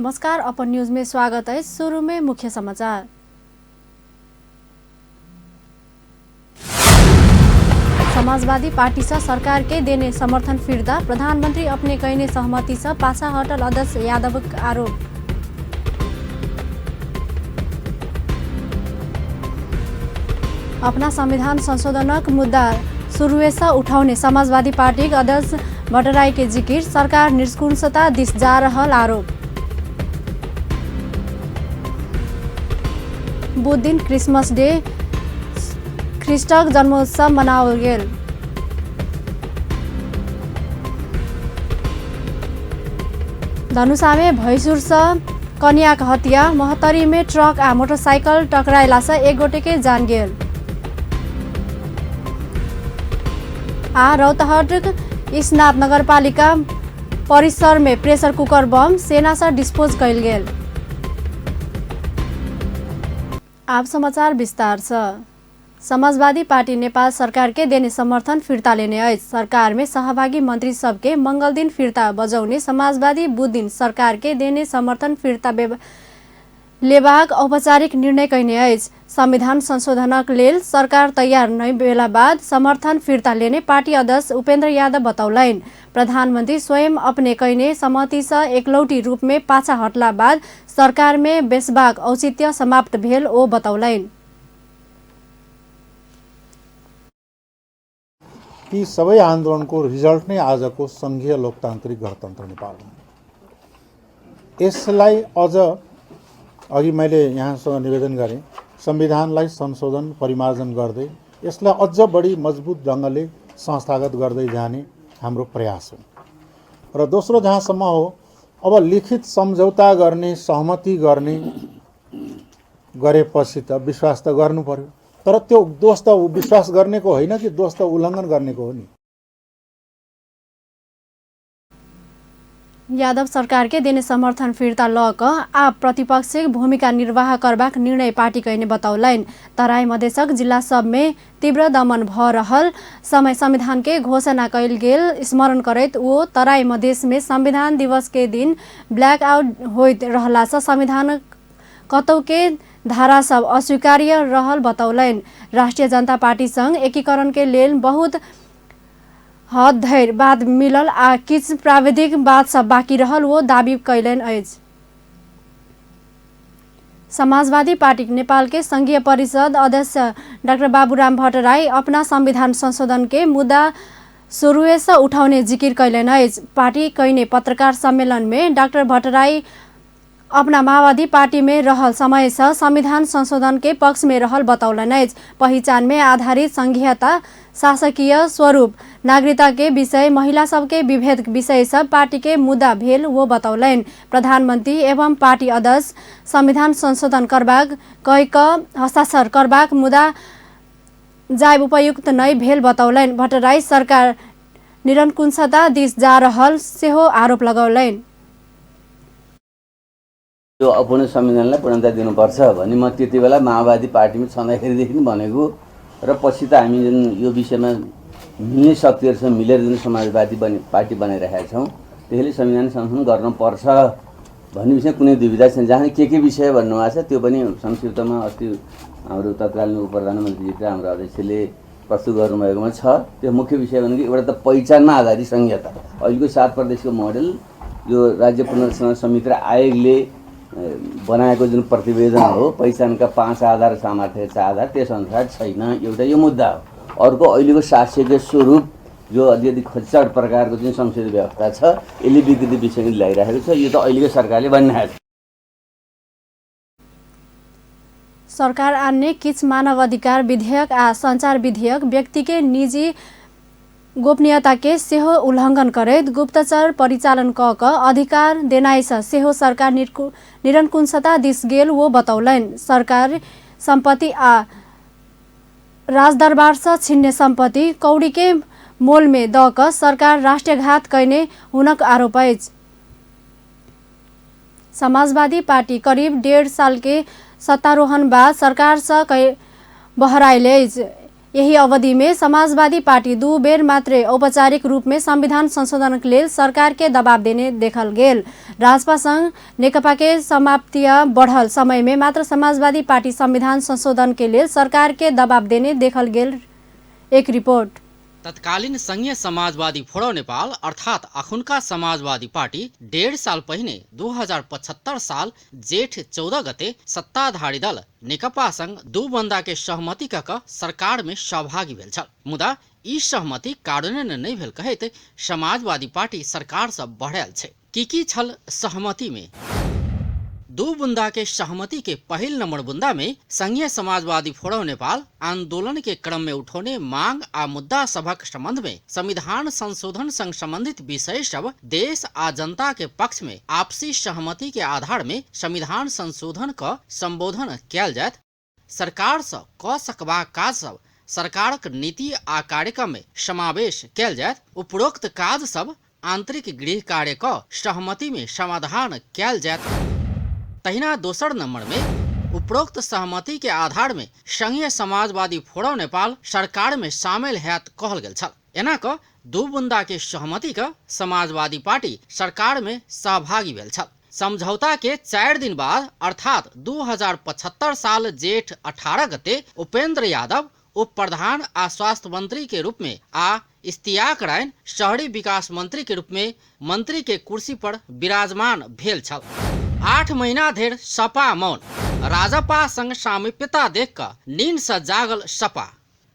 नमस्कार, upon news में स्वागत है। शुरू में मुख्य समाचार। समाजवादी पार्टी से सरकार के देने समर्थन फिर्ता, प्रधानमंत्री अपने कहने सहमति से पाछा हटल अध्यक्ष यादव आरोप। अपना संविधान संशोधनक मुद्दा शुरुए से उठाउने समाजवादी पार्टी अध्यक्ष भट्टराई के जिकिर, सरकार निष्कुंशता दिस जा रहल आरोप। बुध दिन क्रिसमस डे ख्रीष्टक जन्मोत्सव मनाओल गेल। धनुषा में भैंसुर से कन्या का हत्या, महतरी में ट्रक आ मोटरसाइकिल टकराइला से एक गोटे के जान गेल। आ रौतहट स्नात नगरपालिका परिसर में प्रेशर कुकर बम सेना से डिस्पोज कैल गेल। आप समाचार विस्तार से। समाजवादी पार्टी नेपाल सरकार के देने समर्थन फिर्ता लेने अछि। सरकार में सहभागी मंत्री सबके मंगल दिन फिर्ता बजाउने समाजवादी बुध दिन सरकार के देने समर्थन फिर्ता लेबाक औपचारिक निर्णय कैने अछि। संविधान संशोधनक लेल सरकार तैयार नै भेला बाद समर्थन फिर्ता लेने पार्टी अध्यक्ष उपेन्द्र यादव बतौलैन। प्रधानमंत्री स्वयं अपने कहने सहमति से एकलौटी रूप में पाछा हटला बाद सरकार में बेसबाक औचित्य समाप्त भेल ओ बतौलैन। यी सबै आन्दोलनको रिजल्ट नै आजको संघीय लोकतान्त्रिक गणतन्त्र नेपाल हो। यसलाई अझ अघि मैले यहाँसँग निवेदन गरेँ, संविधानलाई संशोधन परिमार्जन गर्दै यसलाई अझ बढी मजबुत ढङ्गले संस्थागत गर्दै जाने हाम्रो प्रयास हो। र दोस्रो जहाँसम्म हो, अब लिखित सम्झौता गर्ने सहमति गर्ने गरेपछि त विश्वास त गर्नु पर्यो, तर त्यो दोष त विश्वास गर्नेको होइन कि दोष त उल्लङ्घन गर्नेको हो नि। यादव सरकार के देने समर्थन फिर्ता लक आप प्रतिपक्षिक भूमिका निर्वाह करबाक निर्णय पार्टी कहने बतौलैन। तराई मधेसक जिला सब में तीव्र दमन भ रहल समय संविधान के घोषणा कैल गेल स्मरण करैत वो तराई मधेस में संविधान दिवस के दिन ब्लैक आउट होइत रहला से संविधान कतौ के धारा सब अस्वीकार्य रहल बतौलैन। राष्ट्रिय जनता पार्टी संग एकीकरण के लेल बहुत हद धैर्य बाद मिलल आ किछ प्राविधिक बात सब बाकी रहल वो दावी कैलन अछि। समाजवादी पार्टी नेपाल के संघीय परिषद अध्यक्ष डाक्टर बाबुराम भट्टराई अपना संविधान संशोधन के मुद्दा शुरुए से उठाउने जिकिर कैलन अछि। पार्टी कैने पत्रकार सम्मेलन में डाक्टर भट्टराई अपना माओवादी पार्टी में रहल समय से संविधान संशोधन के पक्ष में रहल बतौलन अछि। पहिचान में आधारित संघीयता, शासकीय स्वरूप, नागरिकता के विषय, महिला सबके विभेद विषय सब पार्टी के मुद्दा भेल वो बतौलैन। प्रधानमंत्री एवं पार्टी अध्यक्ष संविधान संशोधन करबाक कहिक हस्ताक्षर करबाक मुद्दा जायब उपयुक्त नै भेल बतौलैन। भट्टराई सरकार निरंकुशता दिस जा रहल सेहो आरोप लगौलैन। यो अपने संविधानलाई पूर्णता दिनुपर्छ भन्ने म त्यति बेला माओवादी पार्टीमा छँदाखेरिदेखि भनेको र पछि त हामी जुन यो विषयमा मिल्ने शक्तिहरूसँग मिलेर जुन समाजवादी पार्टी बनाइरहेका छौँ त्यसले संविधान संशोधन गर्नुपर्छ भन्ने विषय कुनै दुविधा छैन। जहाँ के विषय भन्नुभएको छ त्यो पनि संक्षिप्तमा अस्ति हाम्रो तत्कालीन उप प्रधानमन्त्रीजी हाम्रो अध्यक्षले प्रस्तुत गर्नुभएकोमा छ। त्यो मुख्य विषय भनेको एउटा त पहिचानमा आधारित संहिता, अहिलेको 7 प्रदेशको मोडेल यो राज्य पुनर्निर्माण समिति र आयोगले बनाएको जुन प्रतिवेदन हो, पहिचानका 5 आधार सामर्थ्यका आधार त्यसअनुसार छैन। एउटा यो मुद्दा हो। अर्को अहिलेको शासकीय स्वरूप जो अलिकति खच्चड प्रकारको जुन संसदीय व्यवस्था छ यसले विकृति विषय ल्याइरहेको छ। यो त अहिलेको सरकारले भनिरहेको छ। सरकार आन्ने किछ मानव अधिकार विधेयक आ संचार विधेयक व्यक्ति के निजी गोपनीयता के सेहो उल्लंघन करैत गुप्तचर परिचालन क अधिकार देनाइ से सेहो सरकार निरंकुशता दिस गेल वो बतौलैन। सरकार संपत्ति आ राजदरबार से छिन्ने संपत्ति कौड़ी के मोल में दक सरकार राष्ट्रघात कैने हुनक आरोप अछि। समाजवादी पार्टी करीब 1.5 साल के सत्तारोहण बाद सरकार से बहराइले यही अवधि में समाजवादी पार्टी 2 बेर मात्रै औपचारिक रूप में संविधान संशोधन लेल सरकार के दबाव देने देखल गेल। राजपा संघ नेकपा के समाप्तिय बढ़ल समय में मात्र समाजवादी पार्टी संविधान संशोधन के लेल सरकार के दबाव देने देखल गेल। एक रिपोर्ट। तत्कालीन संघीय समाजवादी फोरम नेपाल अर्थात अखुनका समाजवादी पार्टी 1.5 साल पहिने 2075 साल जेठ 14 गते सत्ताधारी दल नेकपा संघ 2 बन्दा के सहमति कऽ सरकार में सहभागी भेल छल। मुदा ई सहमति कार्यान्वयन नहीं भेल कहैत समाजवादी पार्टी सरकार से बढ़ल छै। की छल सहमति में? 2 बुंदा के सहमति के पहल नंबर बुंदा में संघीय समाजवादी फोरम नेपाल आंदोलन के क्रम में उठौने मांग आ मुद्दा सभक संबंध में संविधान संशोधन संग संबंधित विषय सब देश आ जनता के पक्ष में आपसी सहमति के आधार में संविधान संशोधन का संबोधन कयल जायत, सरकार से क सकबा काज सब सरकारक नीति आ कार्यक्रम में समावेश कयल जायत, उपरोक्त काज सब आंतरिक गृह कार्य का सहमति में समाधान कयल जायत। तहिना दोसर नंबर में उपरोक्त सहमति के आधार में संघीय समाजवादी फोरम नेपाल सरकार में शामिल हैत कहल गेल छल। एना क 2 बुंदा के सहमति का समाजवादी पार्टी सरकार में सहभागी भेल छल। समझौता के 4 दिन बाद अर्थात 2075 साल जेठ 18 गते उपेंद्र यादव उप प्रधान आ स्वास्थ्य मंत्री के रूप में आ इस्तियाक रायन शहरी विकास मंत्री के रूप में मंत्री के कुर्सी पर विराजमान भेल छल। 8 महीना धरि सपा मौन, राजपा संग सामीप्यता देख कर नींद से जागल सपा।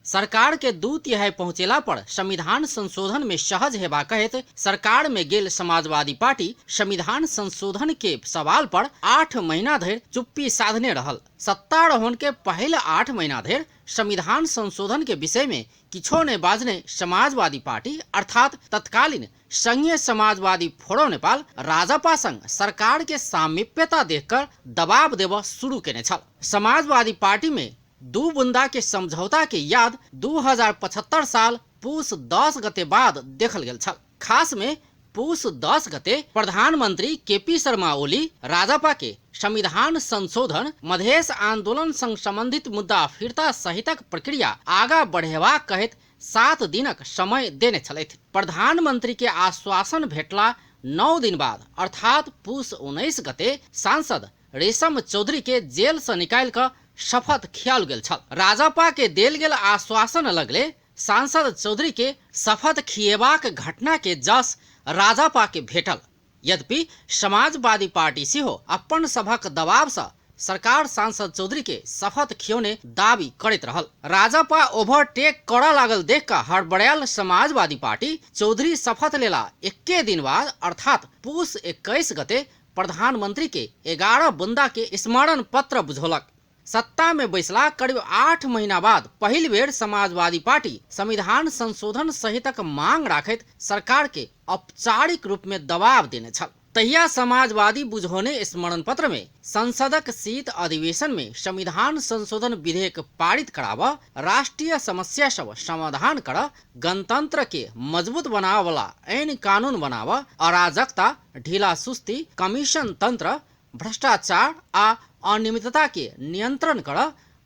सरकार के 2/3 पहुंचेला पर संविधान संशोधन में सहज हेबा कहत सरकार में गेल समाजवादी पार्टी संविधान संशोधन के सवाल पर 8 महीना धरि चुप्पी साधने रहल। सत्तारोहण के पहले 8 महीना धरि संविधान संशोधन के विषय में किछो ने बाजने समाजवादी पार्टी अर्थात तत्कालीन संघीय समाजवादी फोरम नेपाल राजपा संग सरकार के सामीप्यता देखकर दबाव देव शुरू केने छल। समाजवादी पार्टी में 2 बुंदा के समझौता के याद 2075 साल पूस 10 गते बाद देखल गेल छल। खास में पूस 10 गते प्रधानमंत्री केपी शर्मा ओली राजपा के संविधान संशोधन मधेश आंदोलन संग संबंधित मुद्दा फिरता सहितक प्रक्रिया आगा बढ़ेबा कहत 7 दिनक समय देने छलथि। प्रधानमंत्री के आश्वासन भेटला 9 दिन बाद अर्थात पूस 19 गते सांसद रेशम चौधरी के जेल से निकाल कर शपथ खियाल गेल छल। राजपा के देल गेल आश्वासन लगले सांसद चौधरी के शपथ खिएबाक घटना के जस राजपा के भेटल। यद्यपि समाजवादी पार्टी सेहो अपन सभक दबाव से सरकार सांसद चौधरी के शपथ खियौने दावी करैत रहल। राजपा ओवरटेक करऽ लागल देख कर हड़बड़ायल समाजवादी पार्टी चौधरी शपथ लेला 1 दिन बाद अर्थात पूस 21 गते प्रधानमंत्री के 11 बुंदा के स्मरण पत्र बुझौलक। सत्ता में बैसला करीब 8 महीना बाद पहिल बेर समाजवादी पार्टी संविधान संशोधन सहितक मांग राखैत सरकार के औपचारिक रूप में दबाव देने छल। तहिया समाजवादी बुझौने स्मरण पत्र में संसदक शीत अधिवेशन में संविधान संशोधन विधेयक पारित करावा, राष्ट्रीय समस्या सब समाधान कर, गणतंत्र के मजबूत बनावे वाला ऐन कानून बनावा, अराजकता, ढीला सुस्ती, कमीशन तंत्र, भ्रष्टाचार आ अनियमितता के नियंत्रण कर,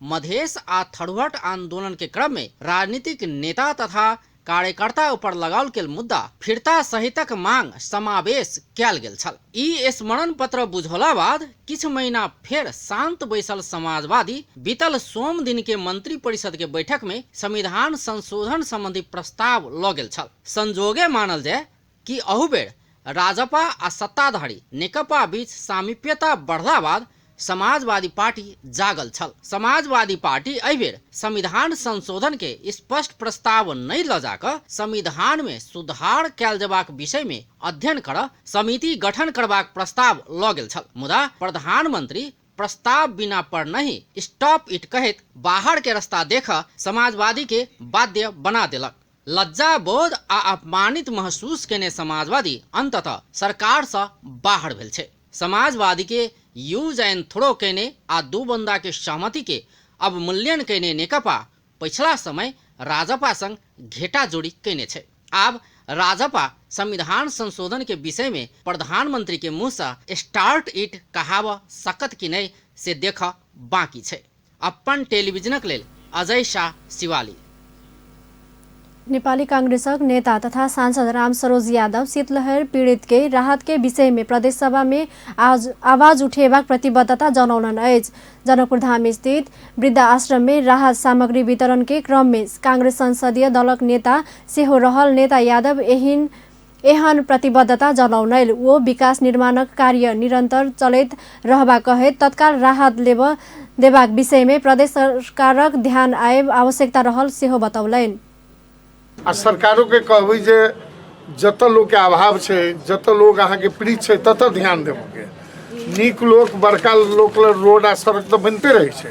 मधेश आ थड़ुहट आंदोलन के क्रम में राजनीतिक नेता तथा कार्यकर्ता ऊपर लगाओल गेल मुद्दा फिरता सहितक मांग समावेश कयल गेल छल। ई स्मरण पत्र बुझौला बाद किछ महीना फेर शांत बैसल समाजवादी बीतल सोम दिन के मंत्री परिषद के बैठक में संविधान संशोधन संबंधी प्रस्ताव ल गेल छल। संजोगे मानल जाय कि अहू बेर राजपा आ सत्ताधारी नेकपा बीच सामीप्यता बढ़ला बाद समाजवादी पार्टी जागल छल। समाजवादी पार्टी एहि बेर संविधान संशोधन के स्पष्ट प्रस्ताव नहीं ल जाकर संविधान में सुधार कयल जेबाक विषय में अध्ययन कर समिति गठन करबाक प्रस्ताव ल गेल छल। मुदा प्रधानमंत्री प्रस्ताव बिना पर नहीं स्टॉप इट कहत बाहर के रास्ता देख समाजवादी के बाध्य बना देलक। लज्जा बोध आ अपमानित महसूस केने समाजवादी अंततः सरकार से बाहर भेल छे। समाजवादी के यूज एंड थ्रो केने आ 2 बंदा के सहमति के अवमूल्यन केने नेकपा पिछला समय राजपा संग घेटा जोड़ी केने छे। अब राजपा संविधान संशोधन के विषय में प्रधानमंत्री के मुंह से स्टार्ट इट कहाव सकत कि नहीं से देख बाकी छे। अपन टेलीविजनक लेल अजय शाह शिवाली। नेपाली कांग्रेसक नेता तथा सांसद राम सरोज यादव शीतलहर पीड़ित के राहत के विषय में प्रदेश सभा में आज आवाज उठेबाक प्रतिबद्धता जनाउन अछि। जनकपुर धाम स्थित वृद्ध आश्रम में राहत सामग्री वितरण के क्रम में कांग्रेस संसदीय दलक नेता सेहो रहल नेता यादव एहन प्रतिबद्धता जनाउनैल वो विकास निर्माणक कार्य निरंतर चलैत रहबा कहेत तत्काल राहत देबाक विषय में प्रदेश सरकारक ध्यान आए आवश्यकता रहल सेहो बतौलैन। आ सरकारों के कहबै जे जत लोग के अभाव है, जत लोग अहाँ के पीड़ित है तत ध्यान देबे। नीक लोग बड़का लोक रोड आ सड़क तो बनते रहे छै,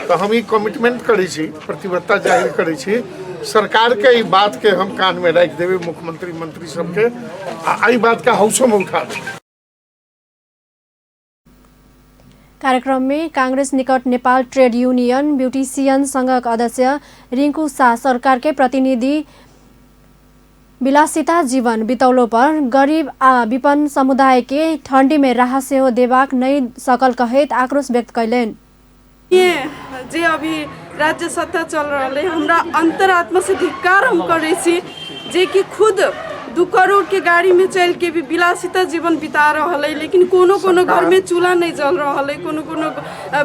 तो हम ई कमिटमेंट करै छी, प्रतिबद्धता जाहिर करै छी। सरकार के ई बात के हम कान में राख देवे, मुख्यमंत्री मंत्री सबके आई बात का हौसला में उठा देवे। कार्यक्रम में कांग्रेस निकट नेपाल ट्रेड यूनियन ब्यूटिशियन संघक अध्यक्ष रिंकू शाह सरकार के प्रतिनिधि विलासिता जीवन बितौलो पर गरीब आ विपन्न समुदाय के ठंडी में राहत सेहो देबाक नहीं सकल कहेत आक्रोश व्यक्त कैलेन। ये जे अभी राज्य सत्ता चल रहा है, हमरा अंतरात्मा से धिक्कार हम करे छी जे कि खुद 2 करोड़ के गाड़ी में चल के भी विलासिता जीवन बिता रहा है, लेकिन कोनो घर में चूल्हा नहीं जल रहा है, कोनो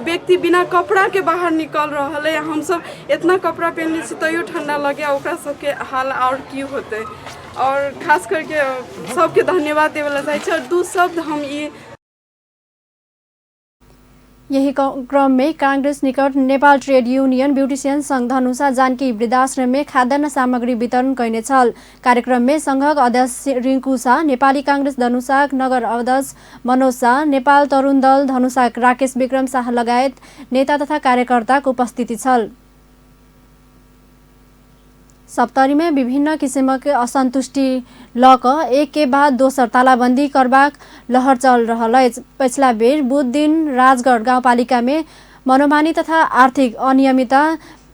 व्यक्ति बिना कपड़ा के बाहर निकल रहा है। हम सब इतना कपड़ा पहनले से तैयो ठंडा लगे, ओकरा सबके हाल और की होते। और खास करके सबके धन्यवाद देवला चाहे छी। और 2 शब्द हम ये यही क्रम में कांग्रेस निकट नेपाल ट्रेड यूनियन ब्यूटिशियन संघ धनुषा जानकी वृद्धाश्रम में खाद्यान्न सामग्री वितरण कैने छल। कार्यक्रम में संघक अध्यक्ष रिंकू शाह, नेपाली कांग्रेस धनुषा नगर अध्यक्ष मनोज शाह, नेपाल तरुण दल धनुषा राकेश विक्रम शाह लगायत नेता तथा कार्यकर्ता उपस्थिति छल। सप्तरी में विभिन्न किसिम के असंतुष्टि लक एक के बाद दोसर तालाबंदी करबाक लहर चल रहा है। पिछला बेर बुध दिन राजगढ़ गाउँपालिका में मनोमानी तथा आर्थिक अनियमितता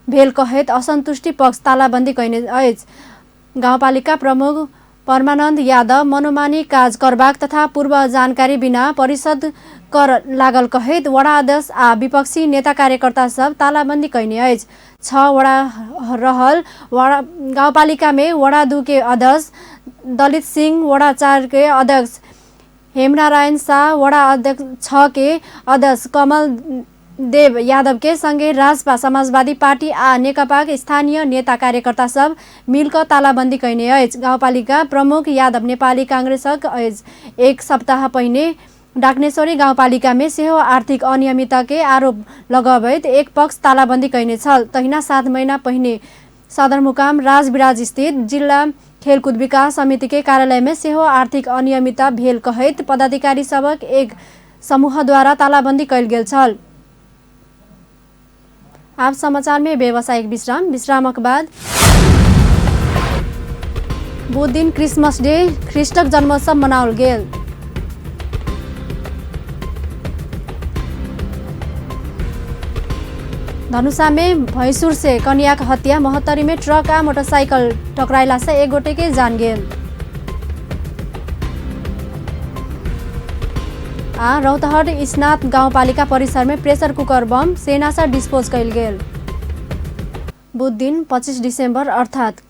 भेल कहेत असंतुष्टि पक्ष तालाबंदी कैने अछि। गाउँपालिका प्रमुख परमानंद यादव मनोमानी काज करबाक तथा पूर्व जानकारी बिना परिषद कर लागल कहेत वडा अध्यक्ष आ विपक्षी नेता कार्यकर्ता सब तालाबंदी कैने अछि। 6 वडा रहल गाउँपालिका में वडा 2 के अध्यक्ष दलित सिंह, वडा 4 के अध्यक्ष हेमनारायण शाह, वडा अध्यक्ष 6 के अध्यक्ष कमल देव यादव के संगे राजपा समाजवादी पार्टी आ नेकपा के स्थानीय नेता कार्यकर्ता सब मिलकर तालाबंदी कैने अछि। गाउँपालिका प्रमुख यादव नेपाली कांग्रेसक एक सप्ताह पहिने डाक्नेश्वरी गाउँपालिका में सेहो आर्थिक अनियमितता के आरोप लगावैत एक पक्ष तालाबंदी कैने छल। तहिना 7 महीना पहिने सदरमुकाम राजविराज स्थित जिल्ला खेलकूद विकास समिति के कार्यालय में सेहो आर्थिक अनियमितता भेल कहेत पदाधिकारी सबक एक समूह द्वारा तालाबंदी कैल गेल छल। आप समाचार में व्यावसायिक विश्रामक बाद बुध दिन क्रिसमस डे ख्रिस्टक जन्मोत्सव मनाओल गेल। धनुषा में भैंसुर से कन्या का हत्या, महोत्तरी में ट्रक आ मोटरसाइकिल टकराइला से एक गोटे के जान गेल। रौतहट स्नात गाउँपालिका परिसर में प्रेसर कुकर बम सेना से डिस्पोज कैल गेल। बुध दिन 25 डिसेम्बर अर्थात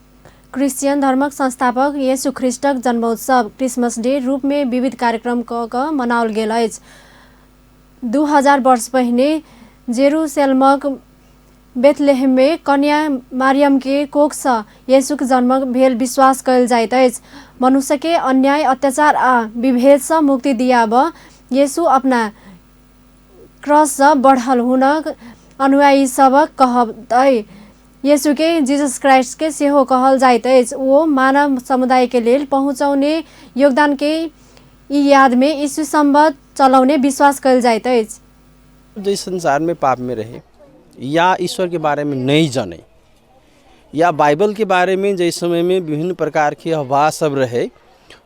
क्रिश्चियन धर्मक संस्थापक येशू ख्रिस्टक जन्मोत्सव क्रिसमस डे रूप में विविध कार्यक्रम क मनाओल गेल अछि। 2000 वर्ष पहिने जेरूसलेमक बेथलेहम में कन्या मारियम के कोख से येशूक जन्म भेल विश्वास कैल जाइत अछि। मनुष्य के अन्याय अत्याचार आ विभेद से मुक्ति दियाब येशू अपना क्रस से बढ़ल हुनक अनुयायी सबक कहब येशू के जीसस क्राइस्ट के सेहो कहल जाइत अछि। वो मानव समुदाय के लेल पहुँचाउने योगदान के ई याद में यीशु संवाद चलाउने विश्वास कैल जाइत अछि। जो संसार में पाप में रहे या ईश्वर के बारे में नहीं जाने या बाइबल के बारे में जिस समय में विभिन्न प्रकार के अफवाह सब रहे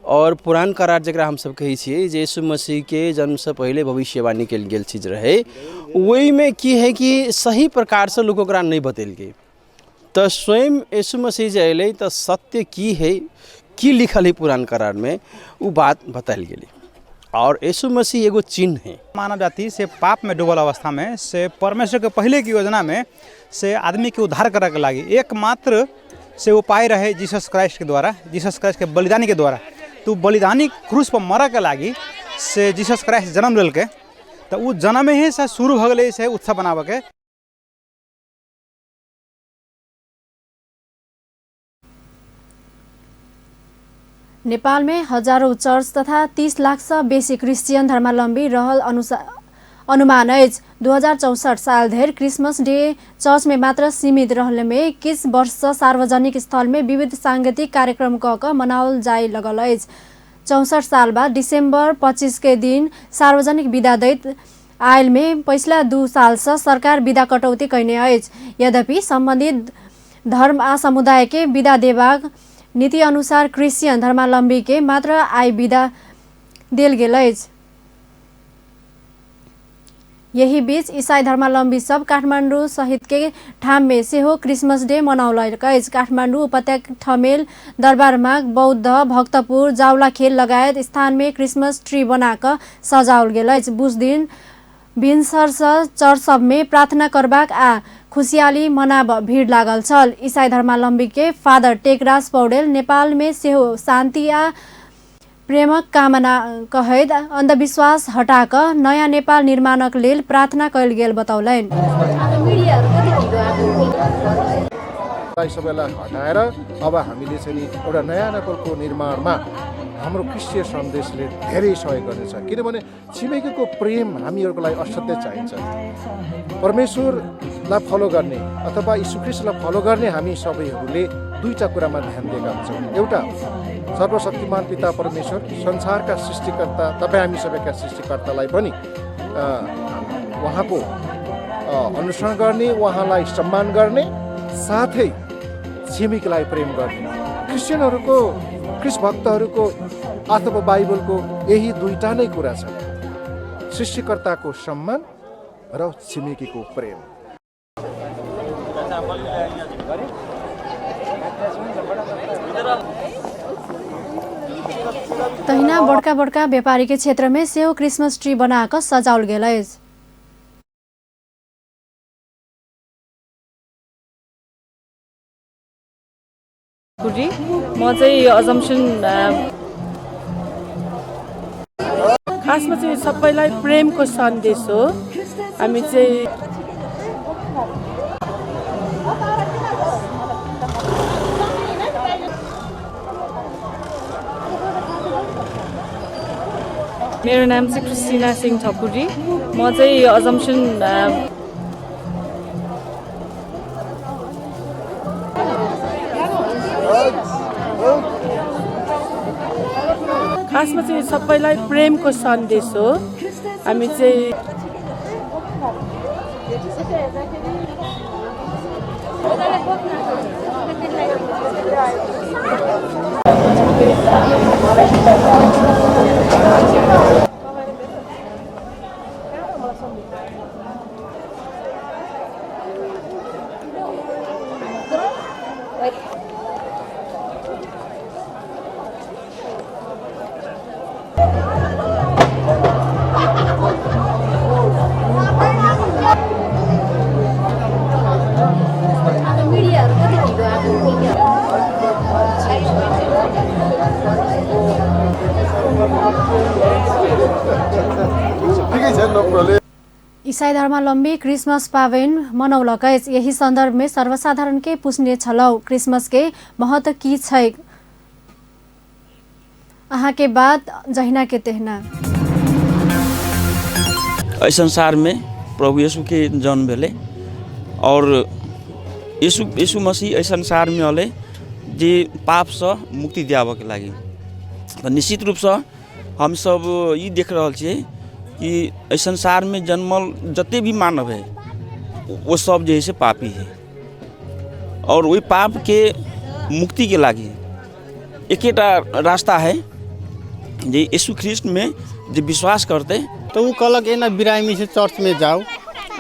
और पुरान करार जरा हम सब कही छे यीशु मसीह के जन्म से पहले भविष्यवाणी कल गेल चीज रहे, वही में की है कि सही प्रकार से लोग ओकरा नहीं बतेल गए। तो स्वयं यीशु मसीह जे अल तो सत्य की है की लिखल है पुरान करार में वो बात बताल गई। और यीशु मसीह एगो चिन्ह है। मानव जाति से पाप में डूबल अवस्था में से परमेश्वर के पहले की योजना में से आदमी के उद्धार करे के लागी एकमात्र से वो पाए रहे जीसस क्राइस्ट के द्वारा, जीसस क्राइस्ट के बलिदानी के द्वारा। तो बलिदानी क्रूस पर मर के लागी से जीसस क्राइस्ट जन्म लेल के, तो वो जन्म ही से शुरू हो गए से उत्सव बनावे के। नेपाल में हजारों चर्च तथा 30 लाख से बेसी क्रिश्चियन धर्मावलम्बी रहल अनुमान अछि। 2064 साल धरि क्रिसमस डे चर्च में मात्र सीमित रहले में किस वर्ष सार्वजनिक स्थल में विविध सांगीतिक कार्यक्रम क मनावल जाय लगल अछि। 64 साल बाद डिसेम्बर 25 के दिन सार्वजनिक विदा दैत आयल में पिछला 2 साल से सरकार विदा कटौती कैने अछि। यद्यपि संबंधित धर्म आ समुदाय के विदा देबाक नीति अनुसार क्रिश्चियन धर्मावलम्बी के मात्र आय विदा देल गेल अछि। यही बीच ईसाई धर्मावलम्बी सब काठमाडौँ सहित के ठाम में सेहो क्रिसमस डे मनाउलक अछि। काठमाडौँ उपत्यका ठमेल दरबारमाग बौद्ध भक्तपुर जावलाखेल लगायत स्थान में क्रिसमस ट्री बनाकर सजाओल गेल अछि। बुध दिन भिनसर चर्च सब में प्रार्थना करबाक आ खुशियाली मनाब भीड़ लागल छल। ईसाई धर्मावलम्बी के फादर टेकराज पौडेल नेपाल में सेहो शान्ति आ प्रेमक कामना कहैत अंधविश्वास हटाकर नयाँ नेपाल निर्माणक लेल प्रार्थना कयल गेल बतौलनि। सबैलाई हटाएर अब हामीले चाहिँ एउटा नयाँ नेपालको निर्माणमा हाम्रो क्रिस्चियन सन्देशले धेरै सहयोग गर्नेछ। किनभने छिमेकीको प्रेम हामीहरूको लागि असाध्यै चाहिन्छ। परमेश्वरलाई फलो गर्ने अथवा यीशु ख्रीष्टलाई फलो गर्ने हामी सबैहरूले दुईटा कुरामा ध्यान दिएका हुन्छौँ। एउटा सर्वशक्तिमान पिता परमेश्वर संसारका सृष्टिकर्ता, तपाईँ हामी सबैका सृष्टिकर्तालाई पनि उहाँको अनुसरण गर्ने, उहाँलाई सम्मान गर्ने, साथै छिमेकीलाई प्रेम गर्ने। क्रिस्चियनहरूको, क्रिस्ट भक्तहरूको अथवा बाइबलको यही दुईटा नै कुरा छ, सृष्टिकर्ताको सम्मान र छिमेकीको प्रेम। तहिना बड़का बड़का व्यापारी के क्षेत्र में सेहो क्रिसमस ट्री बनाकर सजाओल गेल अछि। म चाहिँ अजम्सन खासमा चाहिँ सबैलाई प्रेमको सन्देश हो। हामी चाहिँ मेरो नाम चाहिँ क्रिस्टिना सिंह ठकुरी। म चाहिँ अजम्सन खासमा चाहिँ सबैलाई प्रेमको सन्देश हो। हामी चाहिँ ईसाई धर्मावलम्बी क्रिसमस पावन मनौलक अछि। यही संदर्भ में सर्वसाधारण के पूछने छलौ क्रिसमस के महत्व की छै। अहाँ के बात जहिना के तेहना। इस संसार में प्रभु यीशु के जन्म भेले और यीशु मसीह इस संसार में अले जे पाप से मुक्ति दियाबे के लागि। तो निश्चित रूप से हम सब ये देख रहल छियै कि इस संसार में जन्मल जते भी मानव है वो सब जो है से पापी है और वही पाप के मुक्ति के लागि एकेटा रास्ता है जे यीशु ख्रिस्ट में जो विश्वास करते तो वो कहलक एना बिरामी से चर्च में जाओ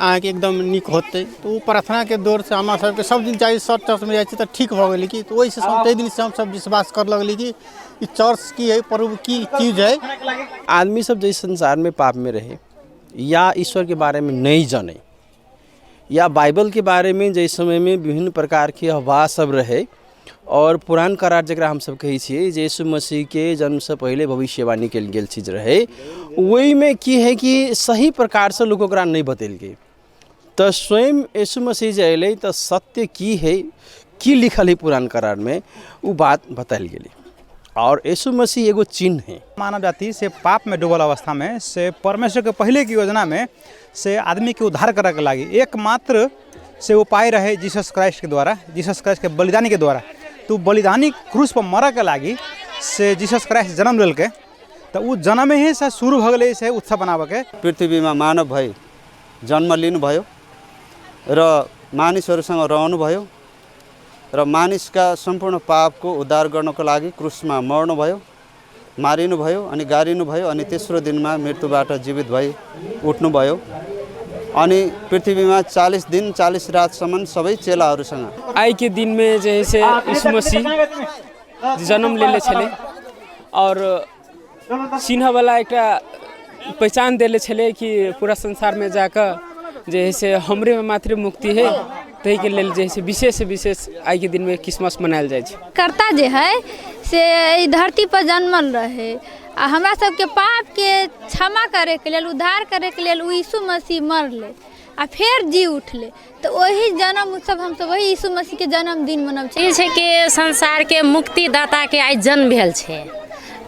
अहाँ के एकदम निक होते। तो वो प्रार्थना के दौर से हमारा सबके सब दिन चाहिए सब चर्च में जाए तो ठीक हो गई कि तो वही से तै दिन से हम सब विश्वास कर लगली कि चर्च की है, प्रभु की चीज़ है। आदमी सब जिस संसार में पाप में रहे या ईश्वर के बारे में नहीं जाने या बाइबल के बारे में जिस समय में विभिन्न प्रकार की अफवाह सब रहे और पुरान करार जकरा हम सब कही छियै जे यीशु मसीह के जन्म से पहले भविष्यवाणी कल गेल चीज रहे, वही में की है कि सही प्रकार से लोग ओकरा नहीं बतेलकै। तो स्वयं यीशु मसीह जे अयलै तो सत्य की है, की लिखल है पुरान करार में, वो बात बतायल गेली। और यीशु मसीह एगो चिन्ह है। मानव जाति से पाप में डूबल अवस्था में से परमेश्वर के पहले की योजना में से आदमी के उद्धार करे के लागी एकमात्र से उपाय रहे जीसस क्राइस्ट के द्वारा, जीसस क्राइस्ट के बलिदानी के द्वारा। तो बलिदानी क्रूस पर मरे के लागी से जीसस क्राइस्ट जन्म लेलकै, तो वो जन्म ही से शुरू हो गए से उत्सव बनावे के। पृथ्वी में मानव भई जन्म लिनुभयो र मानिसहरूसँग रहनुभयो र मानिसका सम्पूर्ण पापको उद्धार गर्नको लागि क्रुसमा मर्नुभयो, मारिनुभयो अनि गारिनुभयो अनि तेस्रो दिनमा मृत्युबाट जीवित भई उठ्नुभयो अनि पृथ्वीमा 40 दिन 40 रातसम्म सबै चेलाहरूसँग। आई के दिन में जैसे यीशु मसीह जन्म लेले छले और चिन्ह वाला एक पहचान देले छले कि पूरा संसार में जाकर जैसे हमरे में मात्र मुक्ति है, तही के लेल जैसे विशेष विशेष आई के दिन में क्रिसमस मनायल जाए। कर्ता जे है से धरती पर जन्मल रहे आ हमरा सबके पाप के क्षमा करे के लेल, उद्धार करे के लेल यीशु मसीह मरले आ फिर जी उठले। तो वही जन्म उत्सव हम सब वही यीशु मसीह के जन्मदिन मनबै छी। ई छै कि संसार के मुक्तिदाता के आई जन्म भेल छै,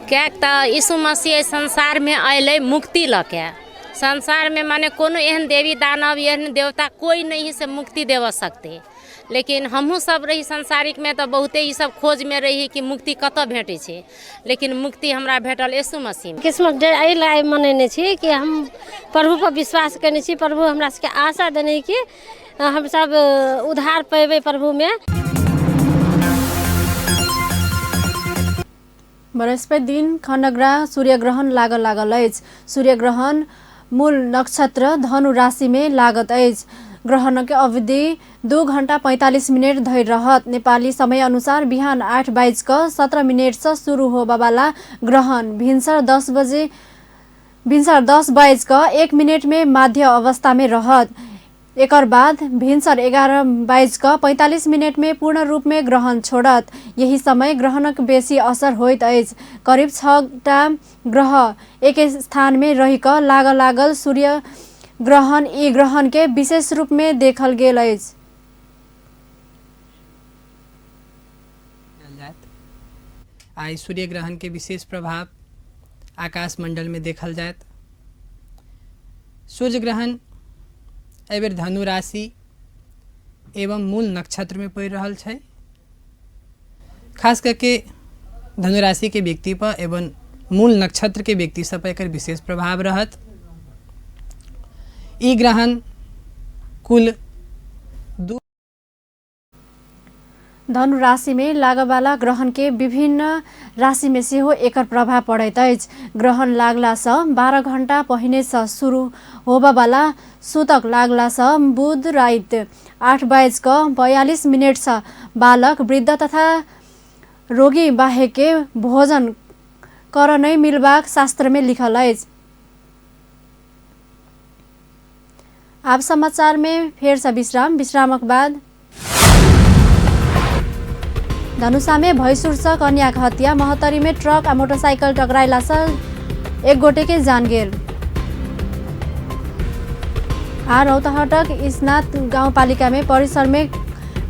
कियाक तऽ यीशु मसीह संसार में अयले मुक्ति लऽ के। संसार में माने कोनो एहन देवी दानव एहन देवता कोई नहीं से मुक्ति देव सकते, लेकिन हमहूँ सब रही संसारिक में तो बहुते ई सब खोज में रही कि मुक्ति कतऽ भेटै छै, लेकिन मुक्ति हमरा भेटल यीशु मसीह। क्रिसमस डे एहि लए मनैने छी कि हम प्रभु पर विश्वास करने छी, प्रभु हमरा सबके आशा देने कि हम सब उद्धार पेबै प्रभु में। बृहस्पति दिन खण्डग्राह सूर्यग्रहण लागल अछि। सूर्यग्रहण मूल नक्षत्र धनु राशि में लागत अछि। ग्रहण के अवधि 2 घंटा 45 मिनट धरि रहत। नेपाली समय अनुसार बिहान 8:17 से शुरू होबा ग्रहण भिनसर 10:01 में माध्य अवस्था में रहत। एकर बाद भिनसर 11:45 में पूर्ण रूप में ग्रहण छोड़त। यही समय ग्रहणक बेसी असर होइत अछि। करीब 6टा ग्रह एक स्थान में रहि कऽ लागल सूर्य ग्रहण ई ग्रहण के विशेष रूप में देखल गेल अछि। आई सूर्य ग्रहण के विशेष प्रभाव आकाश मंडल में देखल जायत। सूर्य ग्रहण एबेर धनु राशि एवं मूल नक्षत्र में पड़ रहा है। खास करके धनु राशि के व्यक्ति पर एवं मूल नक्षत्र के व्यक्ति सब पर एकर विशेष प्रभाव रहत। ई ग्रहण कुल धनु राशि में लागवाला ग्रहण के विभिन्न राशि में से हो एकर प्रभाव पड़ैत अछि। ग्रहण लागला से 12 घंटा पहिने से शुरू होबा सूतक लागला से बुध रात 8:42 से बालक वृद्ध तथा रोगी बाहे के भोजन कर नहीं मिलबाक शास्त्र में लिखल अछि। आप समाचार में फेर से विश्रामक बाद धनुषा में भैंसुर से कन्याक हत्या। महतरी में ट्रक आ मोटरसाइकिल टकराइला से एक गोटे के जान गेल। रौतहटक स्नात गाउँपालिका में परिसर में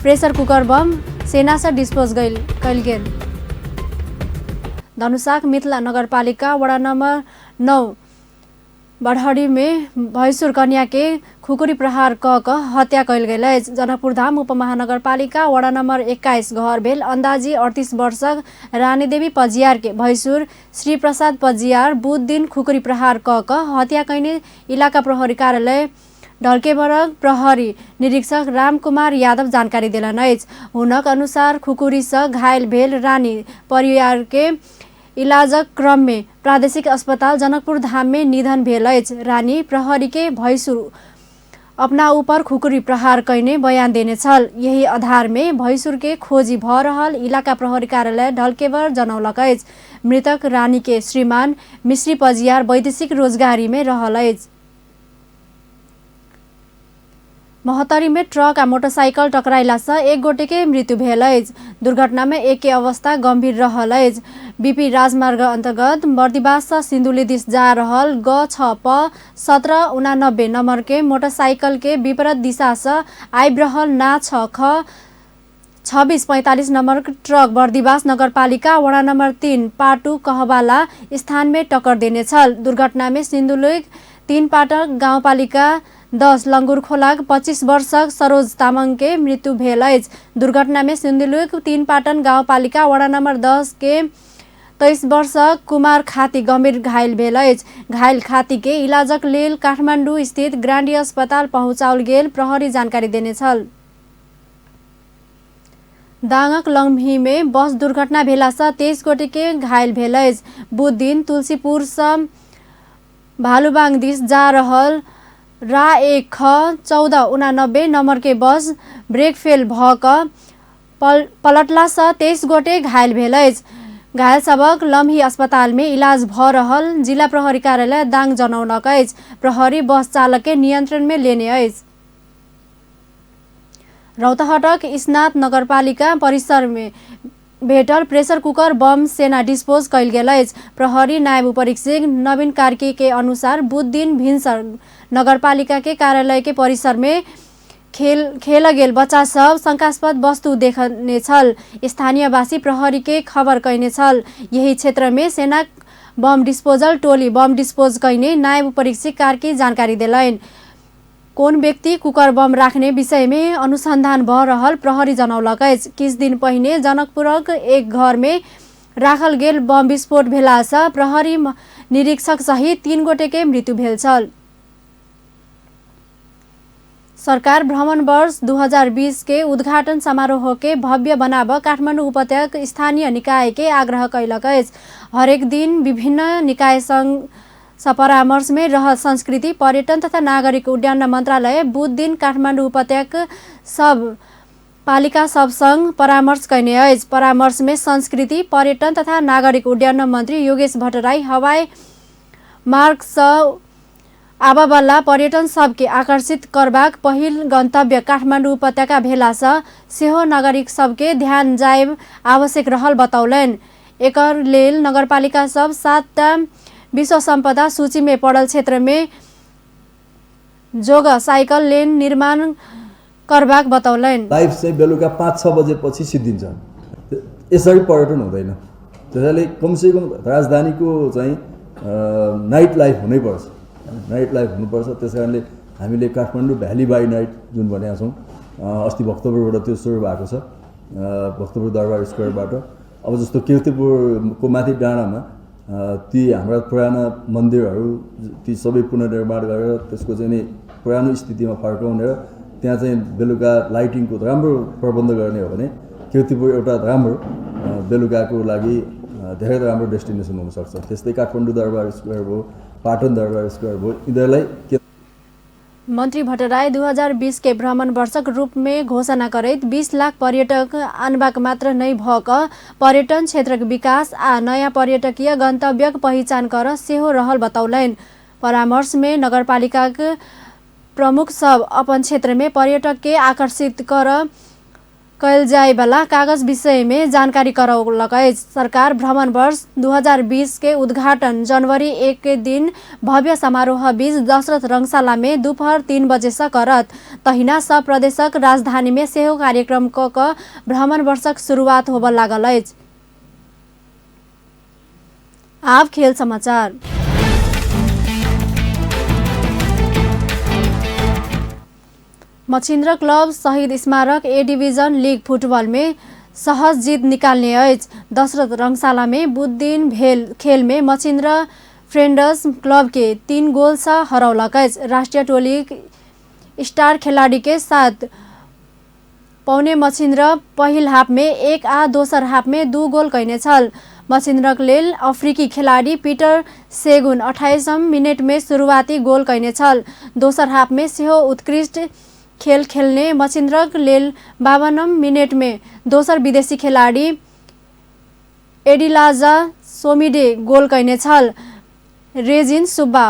प्रेशर कुकर बम सेना से डिस्पोज कल गेल। धनुषाक मिथिला नगरपालिका वडा नंबर 9 बढहरी में भैंसुर कन्या के खुकुरी प्रहार क हत्या कल गेल अछि। जनकपुर धाम उपमहानगरपालिका वडा नंबर 21 घर भेल अंदाजी 38 वर्षक रानी देवी पजियार के भैंसुर श्री प्रसाद पजियार बुध दिन खुकुरी प्रहार क हत्या कैने इलाका प्रहरी कार्यालय ढल्केबरग प्रहरी निरीक्षक रामकुमार यादव जानकारी देलन अछि। हुनक अनुसार खुकुरी से घायल भेल रानी परिवार के इलाजक क्रम में प्रादेशिक अस्पताल जनकपुर धाम में निधन भेल अछि। रानी प्रहरी के भैंसुर अपना ऊपर खुकुरी प्रहार कैने बयान देने छल। यही आधार में भैंसुर के खोजी भ रहल इलाका प्रहरी कार्यालय ढल्केबर जनौलक अछि। मृतक रानी के श्रीमान मिश्री पजियार वैदेशिक रोजगारी में रहल अछि। महोत्तरी में ट्रक आ मोटरसाइकिल टकराइला से एक गोटे के मृत्यु भेल अछि। दुर्घटना में एक के अवस्था गंभीर रहल अछि। बीपी राजमार्ग अंतर्गत बर्दिवास से सिंधुली दिस जा रहल ग6 1789 नंबर के मोटरसाइकिल के विपरीत दिशा से आबि रहल ना 6 2645 नंबर ट्रक बर्दिवास नगरपालिका वडा नंबर 3 पाटू कहवाला स्थान में टक्कर देने छल। दुर्घटना में सिंधुली 3 पाटक गाउँपालिका 10 लंगुरखोला 25 वर्षक सरोज तामाङ के मृत्यु भेल अछि। दुर्घटना में सिंधुली 3 पाटन गाउँपालिका वडा नंबर 10 के 23 वर्षक कुमार खाती गंभीर घायल भेल अछि। घायल खाती के इलाजक लेल काठमाडौँ स्थित ग्रान्डी अस्पताल पहुँचाओल गेल प्रहरी जानकारी देने छल। दाङक लम्ही में बस दुर्घटना भेला से 23 गोटे के घायल भेल अछि। बुध दिन तुलसीपुर से भालुबाङ दिस जा रहल रा 1 ख 1489 नंबर के बस ब्रेक फेल भक पलटला से 23 गोटे घायल भेल अछि। घायल सबक लम्ही अस्पताल में इलाज भ रहल जिला प्रहरी कार्यालय दाङ जनौलक अछि। प्रहरी बस चालक के नियंत्रण में लेने अछि। रौतहटक स्नात नगरपालिका परिसर में भेटल प्रेशर कुकर बम सेना डिस्पोज कैल गेल अछि। प्रहरी नायब उपरीक्षक नवीन कार्की के अनुसार बुध दिन भिनसर नगरपालिका के कार्यालय के परिसर में खेल गेल बच्चा सब शंकास्पद वस्तु देखने छल। स्थानीयवासी प्रहरी के खबर कैने छल। यही क्षेत्र में सेना बम डिस्पोजल टोली बम डिस्पोज कैने नायब उपरीक्षक कार्की जानकारी देलैन। कौन व्यक्ति कुकर बम राख्ने विषय में अनुसंधान भ रहल प्रहरी जनौलक अछि। किछ दिन पहिने जनकपुरक एक घर में राखल गेल बम विस्फोट भेला से प्रहरी निरीक्षक सहित 3 गोटे के मृत्यु भेल छल। सरकार भ्रमण वर्ष 2020 के उद्घाटन समारोह के भव्य बनाब काठमाडौँ उपत्यका स्थानीय निकाय के आग्रह कैलक अछि। हरेक दिन विभिन्न निकाय संघ परामर्श में रह संस्कृति पर्यटन तथा नागरिक उड्डयन मंत्रालय बुध दिन काठमाडौँ उपत्यका सब पालिका सब संग परामर्श कैने अछि। परामर्श में संस्कृति पर्यटन तथा नागरिक उड्डयन मंत्री योगेश भट्टराई हवाई मार्ग से आबावाला पर्यटन सबके आकर्षित करबाक पहिल गंतव्य काठमाडौँ उपत्यका भेला से सेहो नागरिक सबके ध्यान जायब आवश्यक रहल बतौलन। एकर लेल नगरपालिका सब 7टा विश्व संपदा सूची में पड़ल क्षेत्र में जोग साइकल लेन निर्माण करबाक बतौलन। लाइफ चाहिँ बेलुका 5-6 बजेपछि सिद्धिन्छ। यसरी पर्यटन हुँदैन। त्यसैले कमसेकम राजधानीको चाहिँ नाइट लाइफ हुनैपर्छ। नाइट लाइफ हुनुपर्छ। त्यसकारणले हामीले काठमाडौँ भ्याली बाई नाइट जुन भनेका छौँ अस्ति भक्तपुरबाट त्यो सुरु भएको छ। भक्तपुर दरबार स्क्वायरबाट अब जस्तो कीर्तिपुरको माथि डाँडामा ती हाम्रा पुराना मन्दिरहरू ती सबै पुनर्निर्माण गरेर त्यसको चाहिँ पुरानो स्थितिमा फर्काउने र त्यहाँ चाहिँ बेलुका लाइटिङको राम्रो प्रबन्ध गर्ने हो भने कीर्तिपुर एउटा राम्रो बेलुकाको लागि धेरै राम्रो डेस्टिनेसन हुनसक्छ। त्यस्तै काठमाडौँ दरबार स्क्वायर भयो पाटन दरबार स्क्वायर भयो यिनीहरूलाई मंत्री भट्टराई 2020 के भ्रमण वर्षक रूप में घोषणा करैत 20 लाख पर्यटक आनबाक मात्र नहीं भक पर्यटन क्षेत्रक विकास आ नयाँ पर्यटकीय गंतव्यक पहिचान कर सेहो रहल बतौलन। परामर्श में नगरपालिका के प्रमुख सब अपन क्षेत्र में पर्यटक के आकर्षित कर कैल जाए वाला कागज विषय में जानकारी करौलक अछि। सरकार भ्रमण वर्ष 2020 के उद्घाटन जनवरी 1 के दिन भव्य समारोह बीच दशरथ रंगशाला में दोपहर 3 बजे से करत। तहिना सब प्रदेशक राजधानी में सेहो कार्यक्रम क भ्रमण वर्षक शुरुआत होब लागल अछि। आब खेल समाचार। मछिन्द्र क्लब शहीद स्मारक ए डिवीजन लीग फुटबॉल में सहज जीत निकाल्ने अछि। दशरथ रंगशाला में बुध दिन भेल खेल में मछिन्द्र फ्रेंड्स क्लब के 3 गोल से हरौलक अछि। राष्ट्रीय टोली स्टार खिलाड़ी के साथ पौने मछिन्द्र पहिल हाफ में 1 आ दोसर हाफ में 2 गोल कैने छल। मछिन्द्रक लेल अफ्रीकी खिलाड़ी पीटर सेगुन 28 मिनट में शुरुआती गोल कैने छल। दोसर हाफ में सेहो उत्कृष्ट खेल खेलने मछिन्द्रक लेल 52 मिनट में दोसर विदेशी खिलाड़ी एडिलाजा सोमिडे गोल कैने छल। रेजिन सुब्बा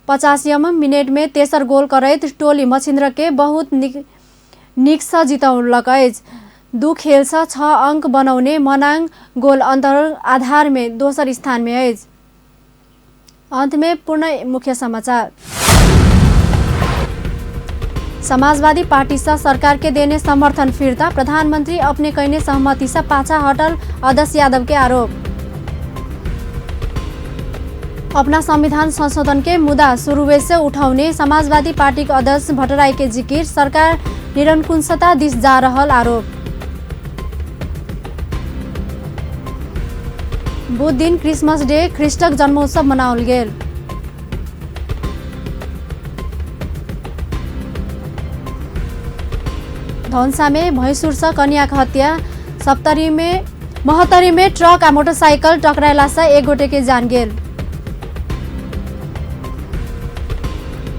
85 मिनट में तेसर गोल करैत टोली मछिन्द्र के बहुत निक स जितौलक अछि। 2 खेल से 6 अंक बनाउने मनाङ गोल अंतर आधार में दोसर स्थान में अछि। अंत में पूर्ण मुख्य समाचार। समाजवादी पार्टी से सरकार के देने समर्थन फिरता, प्रधानमंत्री अपने कहने सहमति से पाछा हटल अध्यक्ष यादव के आरोप। अपना संविधान संशोधन के मुद्दा शुरू से उठाउने समाजवादी पार्टी के अध्यक्ष भट्टराई के जिकिर, सरकार निरंकुशता दिस जा रहल आरोप। बुध दिन क्रिसमस डे ख्रिस्टक जन्मोत्सव मनाओल गेल। धनसा में भैंसुर से कन्या की हत्या, 72 में ट्रक आ मोटरसाइकिल टकराला से एक गोटे के जान गेल।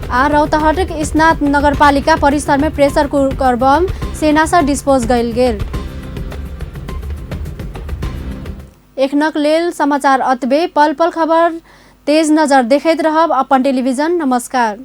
आ रौतहट स्नात नगरपालिका परिसर में प्रेशर कुकर बम सेना से डिस्पोज गइल गेल। एखनक लेल समाचार अतबे। पल पल खबर तेज नजर देखैत रहब अपन टेलीविजन। नमस्कार।